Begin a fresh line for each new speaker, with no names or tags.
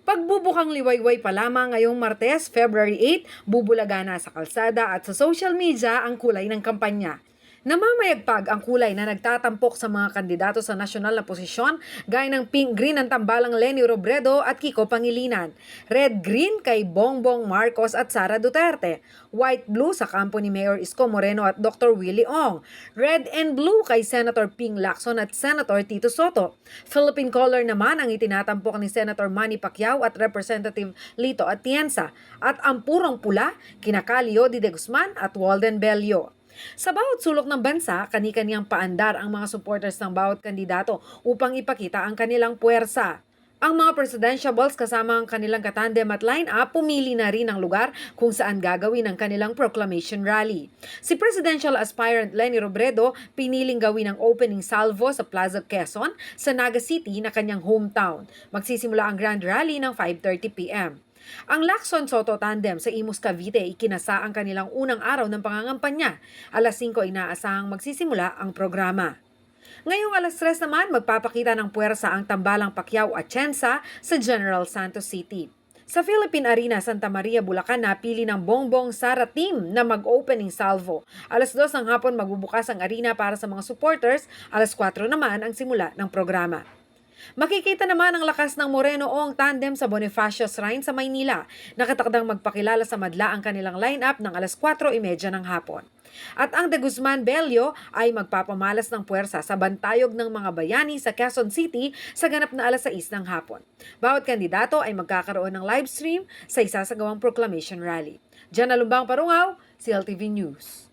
Pagbubukang liwayway pa lamang ngayong Martes, February 8, bubulaga na sa kalsada at sa social media ang kulay ng kampanya. Namamayagpag ang kulay na nagtatampok sa mga kandidato sa nasyonal na posisyon gaya ng pink-green ng tambalang Leni Robredo at Kiko Pangilinan, red-green kay Bongbong Marcos at Sara Duterte, white-blue sa kampo ni Mayor Isko Moreno at Dr. Willie Ong, red and blue kay Senator Ping Lacson at Senator Tito Soto, Philippine color naman ang itinatampok ni Senator Manny Pacquiao at Representative Lito Atienza, at ang purong pula kina Calio de Guzman at Walden Bello. Sa bawat sulok ng bansa, kani-kaniyang paandar ang mga supporters ng bawat kandidato upang ipakita ang kanilang puwersa. Ang mga presidentiables kasama ang kanilang katandem at line-up pumili na rin ng lugar kung saan gagawin ang kanilang proclamation rally. Si presidential aspirant Leni Robredo piniling gawin ang opening salvo sa Plaza Quezon sa Naga City na kanyang hometown. Magsisimula ang grand rally ng 5:30 p.m. Ang Lacson-Soto tandem sa Imus Cavite ikinasa ang kanilang unang araw ng pangangampanya. Alas 5 inaasahang magsisimula ang programa. Ngayong alas 3 naman, magpapakita ng puwersa ang tambalang Pacquiao at Atienza sa General Santos City. Sa Philippine Arena, Santa Maria, Bulacan, napili ng Bongbong Sara team na mag-opening salvo. Alas 2 ng hapon magbubukas ang arena para sa mga supporters, alas 4 naman ang simula ng programa. Makikita naman ang lakas ng Moreno-Ong tandem sa Bonifacio Shrine sa Maynila. Nakatakdang magpakilala sa madla ang kanilang lineup ng alas 4:30 ng hapon. At ang de Guzman Bello ay magpapamalas ng puwersa sa bantayog ng mga bayani sa Quezon City sa ganap na alas 6 ng hapon. Bawat kandidato ay magkakaroon ng live stream sa isasagawang proclamation rally. Diyan Lumbang Parungaw, CLTV News.